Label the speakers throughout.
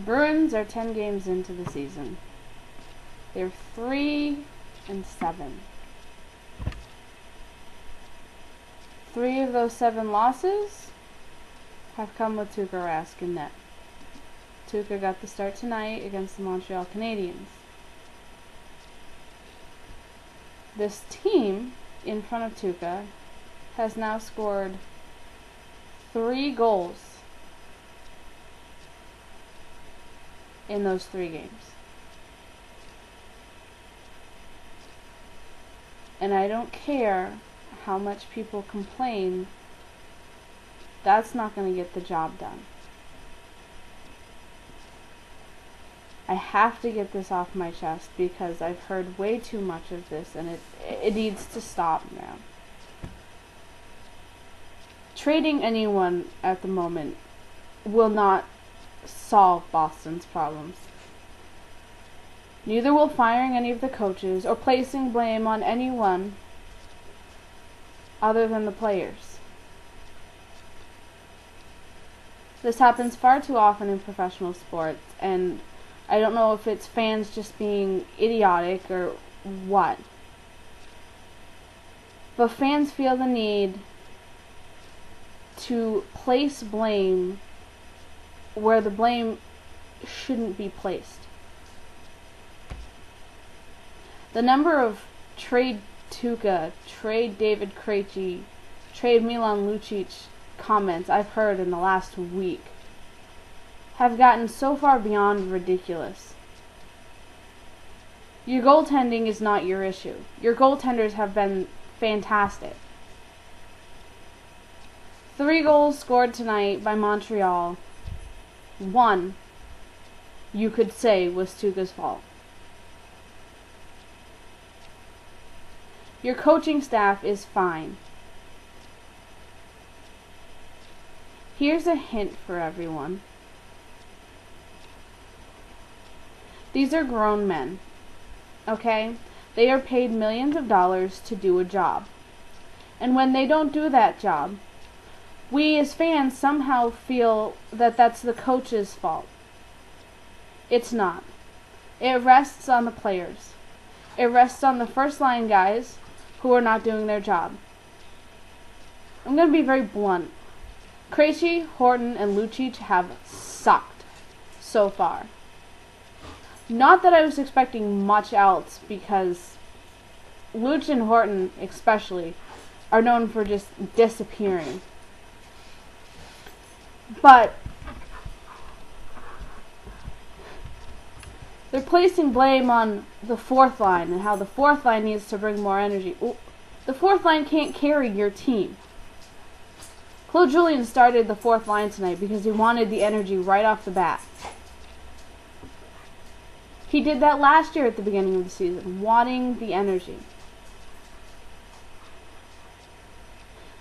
Speaker 1: Bruins are 10 games into the season. They're 3-7. 3 of those 7 losses have come with Tuukka Rask in net. Tuukka got the start tonight against the Montreal Canadiens. This team in front of Tuukka has now scored 3 goals in those 3 games. And I don't care how much people complain, that's not going to get the job done. I have to get this off my chest because I've heard way too much of this and it needs to stop now. Trading anyone at the moment will not solve Boston's problems. Neither will firing any of the coaches or placing blame on anyone other than the players. This happens far too often in professional sports, and I don't know if it's fans just being idiotic or what. But fans feel the need to place blame where the blame shouldn't be placed. The number of trade Tuukka, trade David Krejci, trade Milan Lucic comments I've heard in the last week have gotten so far beyond ridiculous. Your goaltending is not your issue. Your goaltenders have been fantastic. 3 goals scored tonight by Montreal. 1, you could say, was Tuukka's fault. Your coaching staff is fine. Here's a hint for everyone. These are grown men, okay? They are paid millions of dollars to do a job. And when they don't do that job, we as fans somehow feel that that's the coach's fault. It's not. It rests on the players. It rests on the first line guys who are not doing their job. I'm going to be very blunt. Krejci, Horton, and Lucic have sucked so far. Not that I was expecting much else, because Lucic and Horton especially are known for just disappearing. But they're placing blame on the 4th line and how the 4th line needs to bring more energy. Well, the 4th line can't carry your team. Claude Julien started the 4th line tonight because he wanted the energy right off the bat. He did that last year at the beginning of the season, wanting the energy.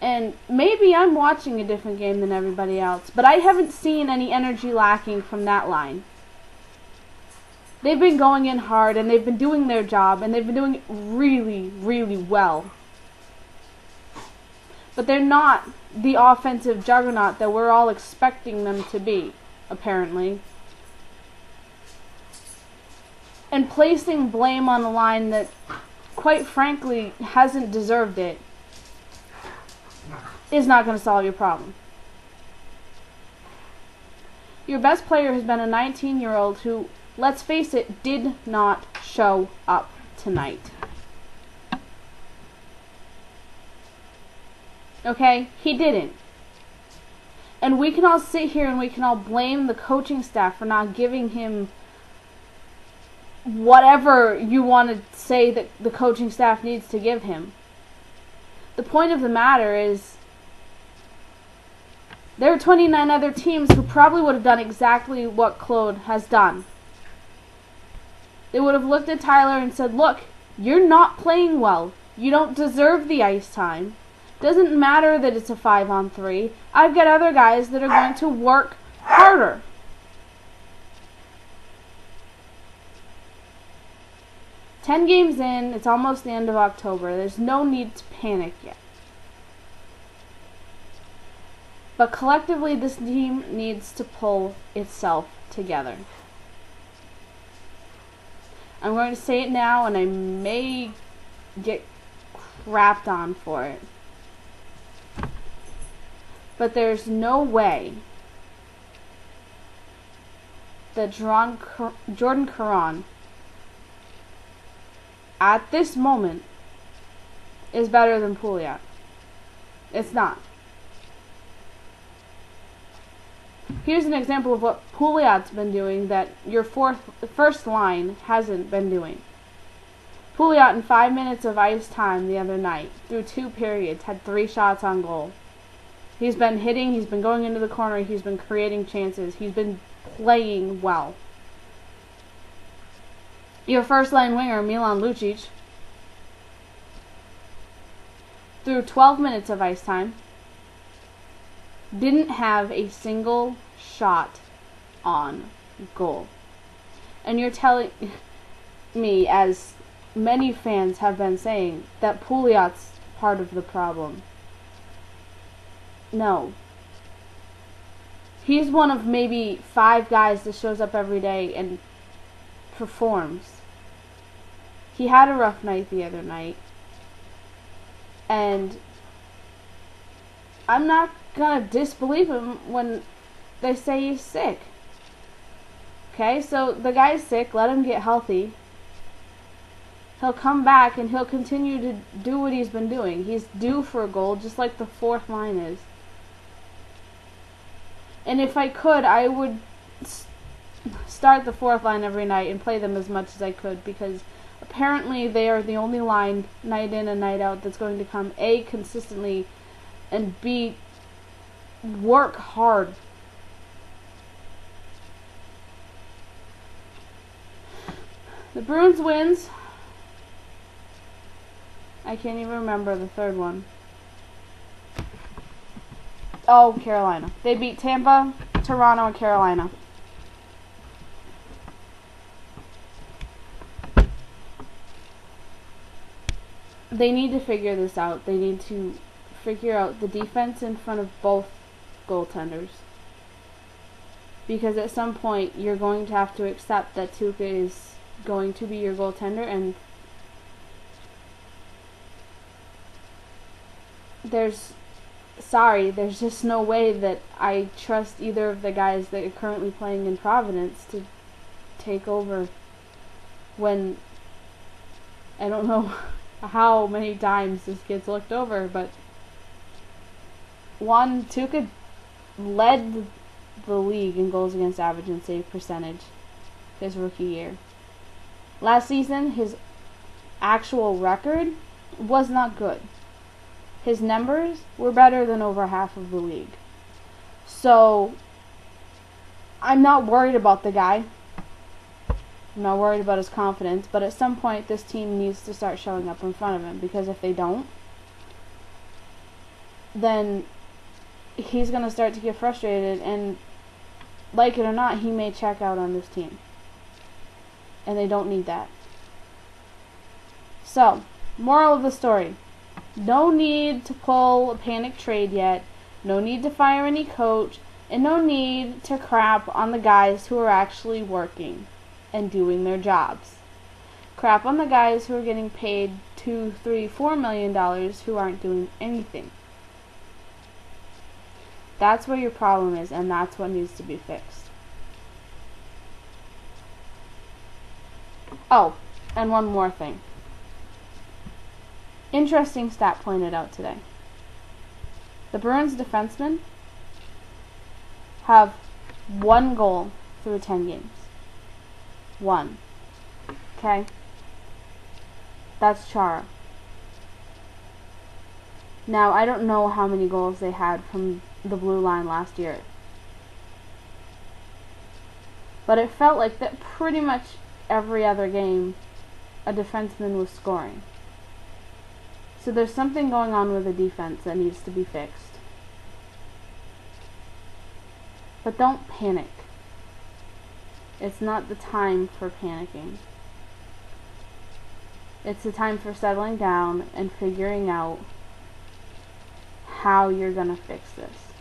Speaker 1: And maybe I'm watching a different game than everybody else, but I haven't seen any energy lacking from that line. They've been going in hard, and they've been doing their job, and they've been doing it really, really well. But they're not the offensive juggernaut that we're all expecting them to be, apparently. And placing blame on a line that, quite frankly, hasn't deserved it is not going to solve your problem. Your best player has been a 19-year-old who, let's face it, did not show up tonight. Okay? He didn't. And we can all sit here and we can all blame the coaching staff for not giving him whatever you want to say that the coaching staff needs to give him. The point of the matter is there are 29 other teams who probably would have done exactly what Claude has done. They would have looked at Tyler and said, look, you're not playing well. You don't deserve the ice time. Doesn't matter that it's a 5-on-3. I've got other guys that are going to work harder. Ten games in, it's almost the end of October. There's no need to panic yet. But collectively, this team needs to pull itself together. I'm going to say it now, and I may get crapped on for it. But there's no way that Jordan Caron, at this moment, is better than Pouliot. It's not. Here's an example of what Pouliot's been doing that your first line hasn't been doing. Pouliot, in 5 minutes of ice time the other night, through 2 periods, had 3 shots on goal. He's been hitting, he's been going into the corner, he's been creating chances, he's been playing well. Your first line winger, Milan Lucic, through 12 minutes of ice time, didn't have a single shot on goal. And you're telling me, as many fans have been saying, that Pouliot's part of the problem. No. He's one of maybe 5 guys that shows up every day and performs. He had a rough night the other night. And I'm not gonna disbelieve him when they say he's sick. Okay, so the guy's sick, let him get healthy. He'll come back and he'll continue to do what he's been doing. He's due for a goal, just like the 4th line is. And if I could, I would start the 4th line every night and play them as much as I could, because apparently they are the only line, night in and night out, that's going to come, A, consistently, and B, work hard. The Bruins wins. I can't even remember the 3rd one. Oh, Carolina. They beat Tampa, Toronto, and Carolina. They need to figure this out. They need to figure out the defense in front of both goaltenders. Because at some point, you're going to have to accept that Tuukka is going to be your goaltender, and there's just no way that I trust either of the guys that are currently playing in Providence to take over when, I don't know how many times this gets looked over, but Tuukka led the league in goals against average and save percentage his rookie year. Last season, his actual record was not good. His numbers were better than over half of the league. So, I'm not worried about the guy. I'm not worried about his confidence, but at some point this team needs to start showing up in front of him, because if they don't, then he's going to start to get frustrated, and like it or not, he may check out on this team. And they don't need that. So, moral of the story. No need to pull a panic trade yet. No need to fire any coach. And no need to crap on the guys who are actually working and doing their jobs. Crap on the guys who are getting paid $2, $3, $4 million who aren't doing anything. That's where your problem is, and that's what needs to be fixed. Oh, and one more thing. Interesting stat pointed out today. The Bruins defensemen have 1 goal through 10 games. 1. Okay? That's Chara. Now, I don't know how many goals they had from the blue line last year, but it felt like that pretty much every other game a defenseman was scoring. So there's something going on with the defense that needs to be fixed. But don't panic. It's not the time for panicking. It's the time for settling down and figuring out how you're going to fix this.